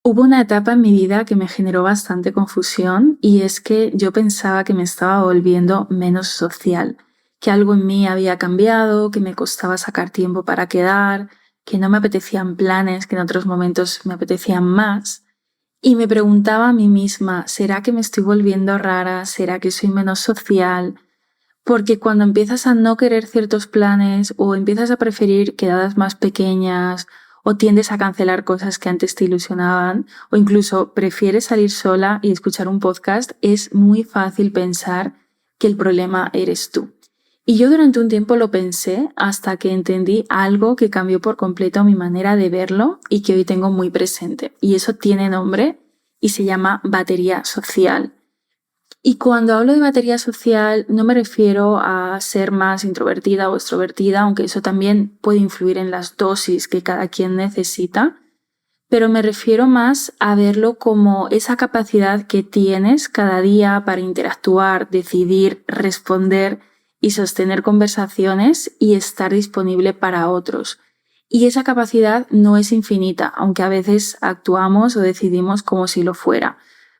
Hubo una etapa en mi vida que me generó bastante confusión y es que yo pensaba que me estaba volviendo menos social, que algo en mí había cambiado, que me costaba sacar tiempo para quedar, que no me apetecían planes, que en otros momentos me apetecían más. Y me preguntaba a mí misma, ¿será que me estoy volviendo rara? ¿Será que soy menos social? Porque cuando empiezas a no querer ciertos planes o empiezas a preferir quedadas más pequeñas o tiendes a cancelar cosas que antes te ilusionaban o incluso prefieres salir sola y escuchar un podcast, es muy fácil pensar que el problema eres tú. Y yo durante un tiempo lo pensé hasta que entendí algo que cambió por completo mi manera de verlo y que hoy tengo muy presente. Y eso tiene nombre y se llama batería social. Y cuando hablo de batería social no me refiero a ser más introvertida o extrovertida, aunque eso también puede influir en las dosis que cada quien necesita, pero me refiero más a verlo como esa capacidad que tienes cada día para interactuar, decidir, responder y sostener conversaciones y estar disponible para otros. Y esa capacidad no es infinita, aunque a veces actuamos o decidimos como si lo fuera.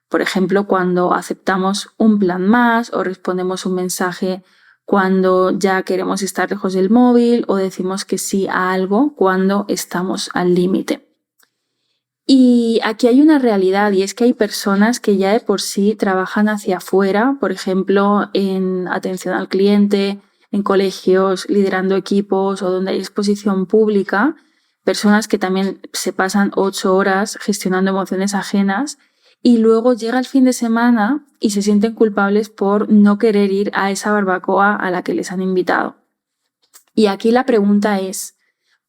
Por ejemplo, cuando aceptamos un plan más o respondemos un mensaje cuando ya queremos estar lejos del móvil o decimos que sí a algo cuando estamos al límite. Y aquí hay una realidad y es que hay personas que ya de por sí trabajan hacia afuera, por ejemplo, en atención al cliente, en colegios, liderando equipos o donde hay exposición pública, personas que también se pasan 8 horas gestionando emociones ajenas y luego llega el fin de semana y se sienten culpables por no querer ir a esa barbacoa a la que les han invitado. Y aquí la pregunta es,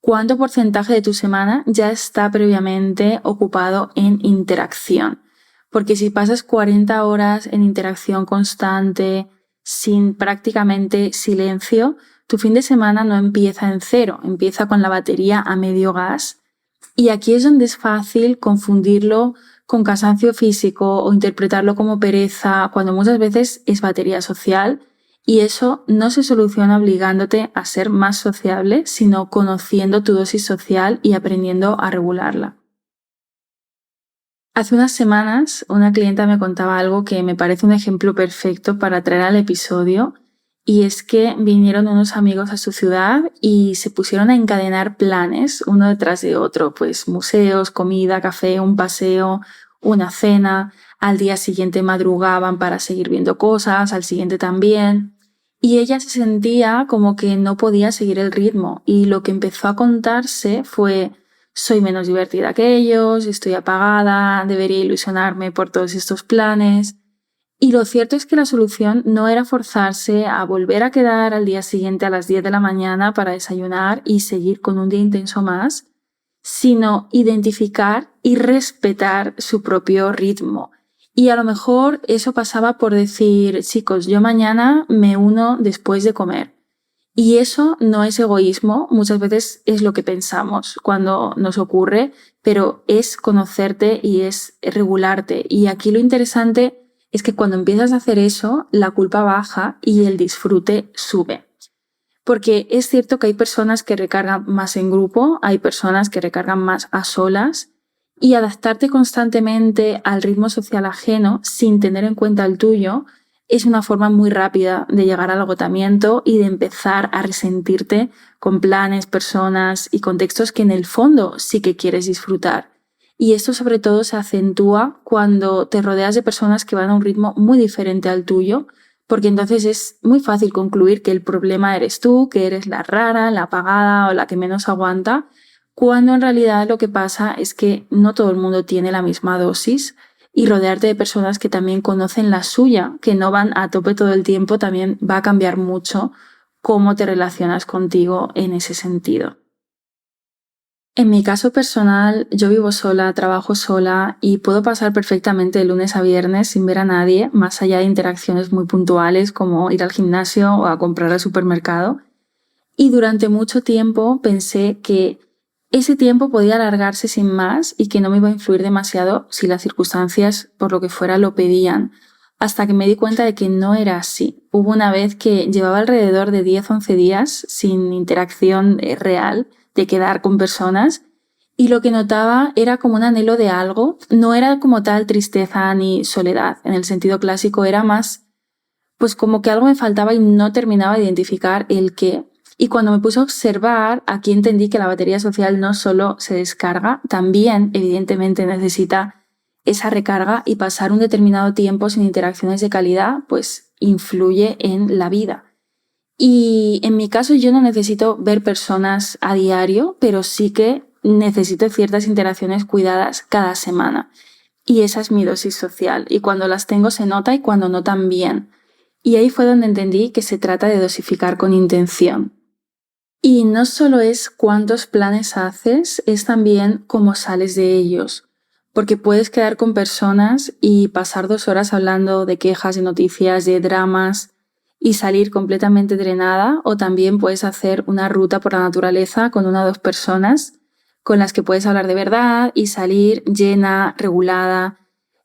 ¿cuánto porcentaje de tu semana ya está previamente ocupado en interacción? Porque si pasas 40 horas en interacción constante, sin prácticamente silencio, tu fin de semana no empieza en cero, empieza con la batería a medio gas. Y aquí es donde es fácil confundirlo con cansancio físico o interpretarlo como pereza, cuando muchas veces es batería social. Y eso no se soluciona obligándote a ser más sociable, sino conociendo tu dosis social y aprendiendo a regularla. Hace unas semanas una clienta me contaba algo que me parece un ejemplo perfecto para traer al episodio, y es que vinieron unos amigos a su ciudad y se pusieron a encadenar planes uno detrás de otro, pues museos, comida, café, un paseo, una cena. Al día siguiente madrugaban para seguir viendo cosas, al siguiente también. Y ella se sentía como que no podía seguir el ritmo y lo que empezó a contarse fue: soy menos divertida que ellos, estoy apagada, debería ilusionarme por todos estos planes. Y lo cierto es que la solución no era forzarse a volver a quedar al día siguiente a las 10 de la mañana para desayunar y seguir con un día intenso más, sino identificar y respetar su propio ritmo. Y a lo mejor eso pasaba por decir: chicos, yo mañana me uno después de comer. Y eso no es egoísmo, muchas veces es lo que pensamos cuando nos ocurre, pero es conocerte y es regularte. Y aquí lo interesante es que cuando empiezas a hacer eso, la culpa baja y el disfrute sube. Porque es cierto que hay personas que recargan más en grupo, hay personas que recargan más a solas, y adaptarte constantemente al ritmo social ajeno sin tener en cuenta el tuyo es una forma muy rápida de llegar al agotamiento y de empezar a resentirte con planes, personas y contextos que en el fondo sí que quieres disfrutar. Y esto sobre todo se acentúa cuando te rodeas de personas que van a un ritmo muy diferente al tuyo, porque entonces es muy fácil concluir que el problema eres tú, que eres la rara, la apagada o la que menos aguanta, cuando en realidad lo que pasa es que no todo el mundo tiene la misma dosis, y rodearte de personas que también conocen la suya, que no van a tope todo el tiempo, también va a cambiar mucho cómo te relacionas contigo en ese sentido. En mi caso personal, yo vivo sola, trabajo sola y puedo pasar perfectamente de lunes a viernes sin ver a nadie, más allá de interacciones muy puntuales como ir al gimnasio o a comprar al supermercado. Y durante mucho tiempo pensé que ese tiempo podía alargarse sin más y que no me iba a influir demasiado si las circunstancias, por lo que fuera, lo pedían, hasta que me di cuenta de que no era así. Hubo una vez que llevaba alrededor de 10-11 días sin interacción real, de quedar con personas, y lo que notaba era como un anhelo de algo, no era como tal tristeza ni soledad, en el sentido clásico era más pues como que algo me faltaba y no terminaba de identificar el qué. Y cuando me puse a observar, aquí entendí que la batería social no solo se descarga, también evidentemente necesita esa recarga y pasar un determinado tiempo sin interacciones de calidad, pues influye en la vida. Y en mi caso yo no necesito ver personas a diario, pero sí que necesito ciertas interacciones cuidadas cada semana. Y esa es mi dosis social. Y cuando las tengo se nota y cuando no también. Y ahí fue donde entendí que se trata de dosificar con intención. Y no solo es cuántos planes haces, es también cómo sales de ellos. Porque puedes quedar con personas y pasar 2 horas hablando de quejas, de noticias, de dramas y salir completamente drenada, o también puedes hacer una ruta por la naturaleza con 1 o 2 personas con las que puedes hablar de verdad y salir llena, regulada.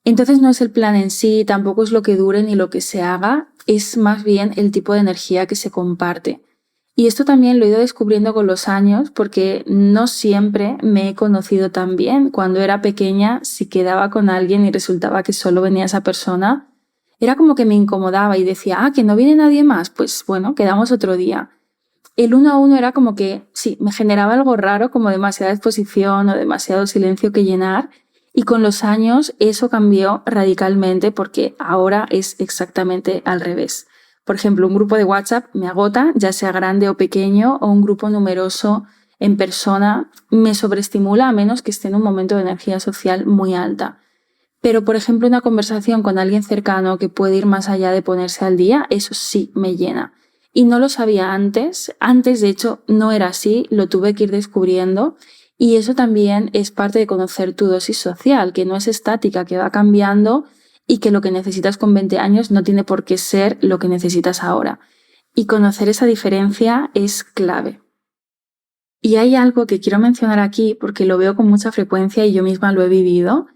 Entonces no es el plan en sí, tampoco es lo que dure ni lo que se haga, es más bien el tipo de energía que se comparte. Y esto también lo he ido descubriendo con los años porque no siempre me he conocido tan bien. Cuando era pequeña, si quedaba con alguien y resultaba que solo venía esa persona, era como que me incomodaba y decía, que no viene nadie más, pues bueno, quedamos otro día. El 1 a 1 era como que, sí, me generaba algo raro, como demasiada exposición o demasiado silencio que llenar. Y con los años eso cambió radicalmente porque ahora es exactamente al revés. Por ejemplo, un grupo de WhatsApp me agota, ya sea grande o pequeño, o un grupo numeroso en persona me sobreestimula a menos que esté en un momento de energía social muy alta. Pero, por ejemplo, una conversación con alguien cercano que puede ir más allá de ponerse al día, eso sí me llena. Y no lo sabía antes. Antes, de hecho, no era así, lo tuve que ir descubriendo. Y eso también es parte de conocer tu dosis social, que no es estática, que va cambiando y que lo que necesitas con 20 años no tiene por qué ser lo que necesitas ahora. Y conocer esa diferencia es clave. Y hay algo que quiero mencionar aquí porque lo veo con mucha frecuencia y yo misma lo he vivido.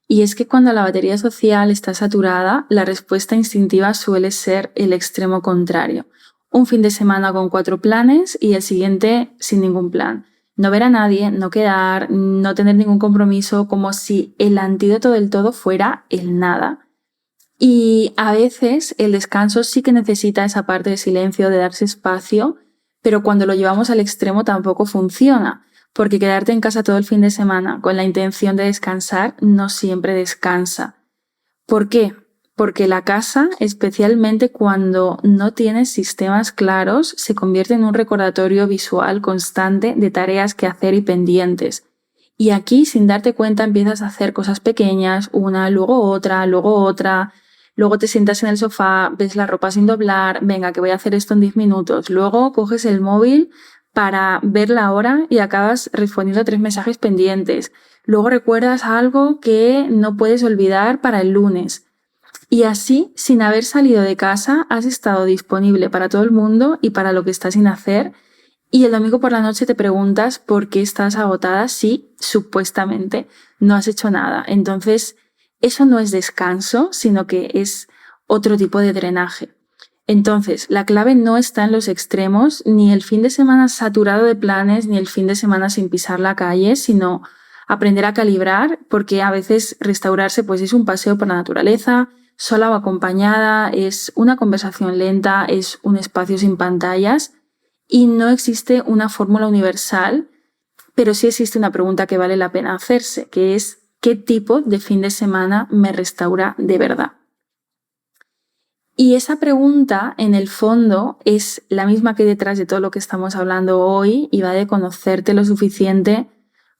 Y es que cuando la batería social está saturada, la respuesta instintiva suele ser el extremo contrario. Un fin de semana con 4 planes y el siguiente sin ningún plan. No ver a nadie, no quedar, no tener ningún compromiso, como si el antídoto del todo fuera el nada. Y a veces el descanso sí que necesita esa parte de silencio, de darse espacio, pero cuando lo llevamos al extremo tampoco funciona, porque quedarte en casa todo el fin de semana con la intención de descansar no siempre descansa. ¿Por qué? Porque la casa, especialmente cuando no tienes sistemas claros, se convierte en un recordatorio visual constante de tareas que hacer y pendientes. Y aquí, sin darte cuenta, empiezas a hacer cosas pequeñas, una, luego otra, luego te sientas en el sofá, ves la ropa sin doblar, venga, que voy a hacer esto en 10 minutos. Luego coges el móvil para ver la hora y acabas respondiendo 3 mensajes pendientes. Luego recuerdas algo que no puedes olvidar para el lunes. Y así, sin haber salido de casa, has estado disponible para todo el mundo y para lo que estás sin hacer. Y el domingo por la noche te preguntas por qué estás agotada si supuestamente no has hecho nada. Entonces, eso no es descanso, sino que es otro tipo de drenaje. Entonces, la clave no está en los extremos, ni el fin de semana saturado de planes, ni el fin de semana sin pisar la calle, sino aprender a calibrar, porque a veces restaurarse pues es un paseo por la naturaleza, sola o acompañada, es una conversación lenta, es un espacio sin pantallas y no existe una fórmula universal, pero sí existe una pregunta que vale la pena hacerse, que es ¿qué tipo de fin de semana me restaura de verdad? Y esa pregunta, en el fondo, es la misma que hay detrás de todo lo que estamos hablando hoy y va de conocerte lo suficiente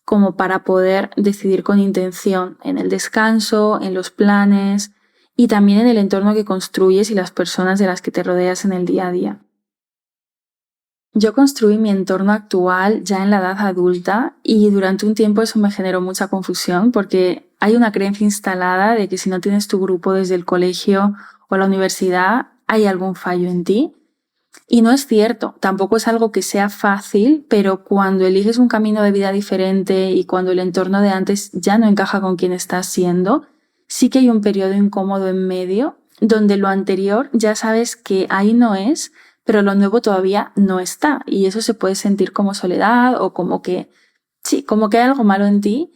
como para poder decidir con intención en el descanso, en los planes y también en el entorno que construyes y las personas de las que te rodeas en el día a día. Yo construí mi entorno actual ya en la edad adulta y durante un tiempo eso me generó mucha confusión porque hay una creencia instalada de que si no tienes tu grupo desde el colegio o la universidad hay algún fallo en ti. Y no es cierto, tampoco es algo que sea fácil, pero cuando eliges un camino de vida diferente y cuando el entorno de antes ya no encaja con quien estás siendo, sí que hay un periodo incómodo en medio donde lo anterior ya sabes que ahí no es, pero lo nuevo todavía no está y eso se puede sentir como soledad o como que sí, como que hay algo malo en ti.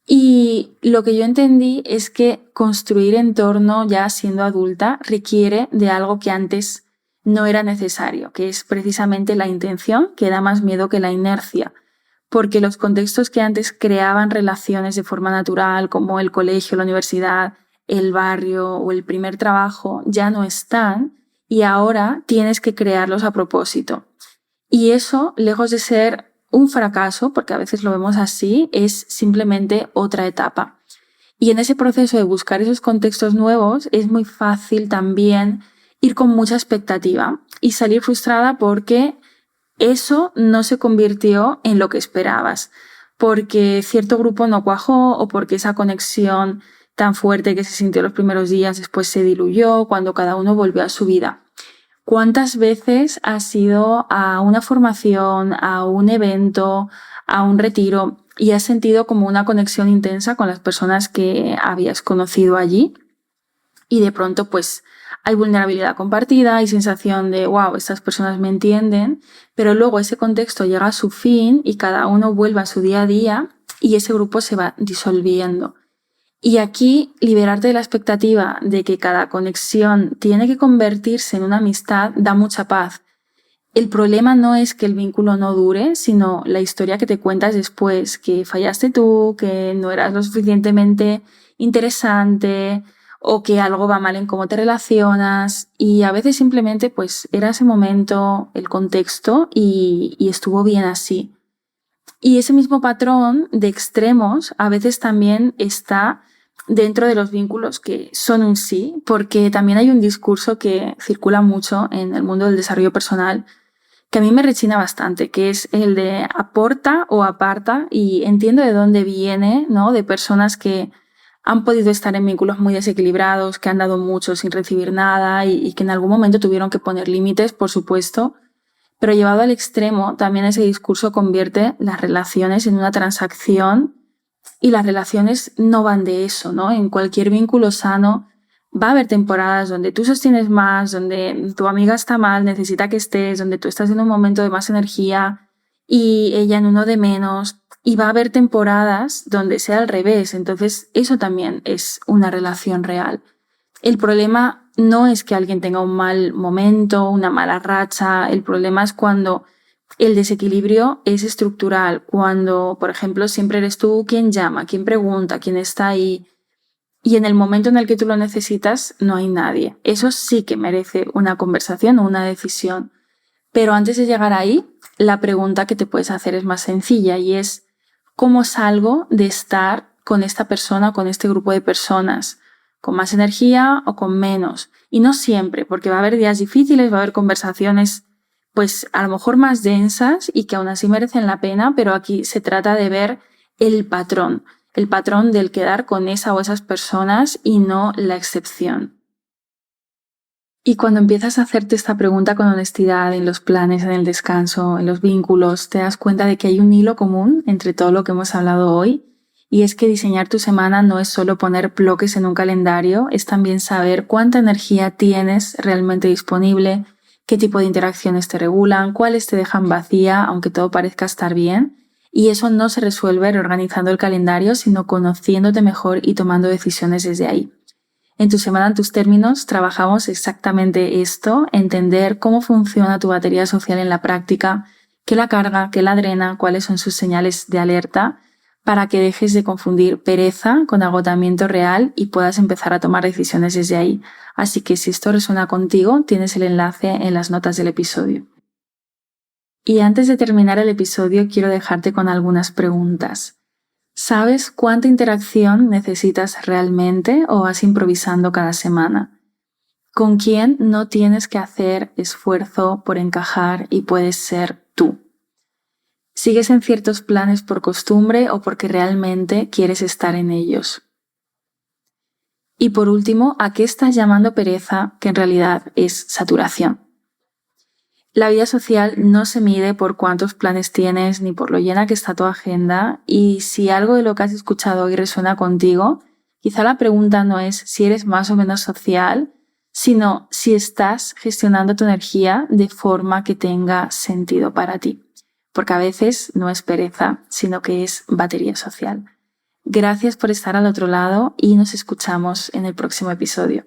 Y lo que yo entendí es que construir entorno ya siendo adulta requiere de algo que antes no era necesario, que es precisamente la intención, que da más miedo que la inercia, porque los contextos que antes creaban relaciones de forma natural, como el colegio, la universidad, el barrio o el primer trabajo, ya no están y ahora tienes que crearlos a propósito. Y eso, lejos de ser un fracaso, porque a veces lo vemos así, es simplemente otra etapa. Y en ese proceso de buscar esos contextos nuevos es muy fácil también ir con mucha expectativa y salir frustrada porque eso no se convirtió en lo que esperabas, porque cierto grupo no cuajó o porque esa conexión tan fuerte que se sintió los primeros días después se diluyó cuando cada uno volvió a su vida. ¿Cuántas veces has ido a una formación, a un evento, a un retiro y has sentido como una conexión intensa con las personas que habías conocido allí? Y de pronto pues hay vulnerabilidad compartida, hay sensación de wow, estas personas me entienden, pero luego ese contexto llega a su fin y cada uno vuelve a su día a día y ese grupo se va disolviendo. Y aquí liberarte de la expectativa de que cada conexión tiene que convertirse en una amistad da mucha paz. El problema no es que el vínculo no dure, sino la historia que te cuentas después, que fallaste tú, que no eras lo suficientemente interesante o que algo va mal en cómo te relacionas y a veces simplemente pues era ese momento, el contexto y estuvo bien así. Y ese mismo patrón de extremos a veces también está dentro de los vínculos que son un sí, porque también hay un discurso que circula mucho en el mundo del desarrollo personal que a mí me rechina bastante, que es el de aporta o aparta, y entiendo de dónde viene, ¿no? De personas que han podido estar en vínculos muy desequilibrados, que han dado mucho sin recibir nada y que en algún momento tuvieron que poner límites, por supuesto, pero llevado al extremo, también ese discurso convierte las relaciones en una transacción y las relaciones no van de eso, ¿no? En cualquier vínculo sano va a haber temporadas donde tú sostienes más, donde tu amiga está mal, necesita que estés, donde tú estás en un momento de más energía y ella en uno de menos. Y va a haber temporadas donde sea al revés. Entonces, eso también es una relación real. El problema no es que alguien tenga un mal momento, una mala racha. El problema es cuando el desequilibrio es estructural, cuando, por ejemplo, siempre eres tú quien llama, quien pregunta, quien está ahí, y en el momento en el que tú lo necesitas no hay nadie. Eso sí que merece una conversación o una decisión. Pero antes de llegar ahí, la pregunta que te puedes hacer es más sencilla y es ¿cómo salgo de estar con esta persona o con este grupo de personas? ¿Con más energía o con menos? Y no siempre, porque va a haber días difíciles, va a haber conversaciones pues a lo mejor más densas y que aún así merecen la pena, pero aquí se trata de ver el patrón del quedar con esa o esas personas y no la excepción. Y cuando empiezas a hacerte esta pregunta con honestidad en los planes, en el descanso, en los vínculos, te das cuenta de que hay un hilo común entre todo lo que hemos hablado hoy, y es que diseñar tu semana no es solo poner bloques en un calendario, es también saber cuánta energía tienes realmente disponible, qué tipo de interacciones te regulan, cuáles te dejan vacía, aunque todo parezca estar bien. Y eso no se resuelve reorganizando el calendario, sino conociéndote mejor y tomando decisiones desde ahí. En Tu semana en tus términos trabajamos exactamente esto, entender cómo funciona tu batería social en la práctica, qué la carga, qué la drena, cuáles son sus señales de alerta, para que dejes de confundir pereza con agotamiento real y puedas empezar a tomar decisiones desde ahí. Así que si esto resuena contigo, tienes el enlace en las notas del episodio. Y antes de terminar el episodio, quiero dejarte con algunas preguntas. ¿Sabes cuánta interacción necesitas realmente o vas improvisando cada semana? ¿Con quién no tienes que hacer esfuerzo por encajar y puedes ser tú? ¿Sigues en ciertos planes por costumbre o porque realmente quieres estar en ellos? Y por último, ¿a qué estás llamando pereza que en realidad es saturación? La vida social no se mide por cuántos planes tienes ni por lo llena que está tu agenda, y si algo de lo que has escuchado hoy resuena contigo, quizá la pregunta no es si eres más o menos social, sino si estás gestionando tu energía de forma que tenga sentido para ti. porque a veces no es pereza, sino que es batería social. Gracias por estar al otro lado y nos escuchamos en el próximo episodio.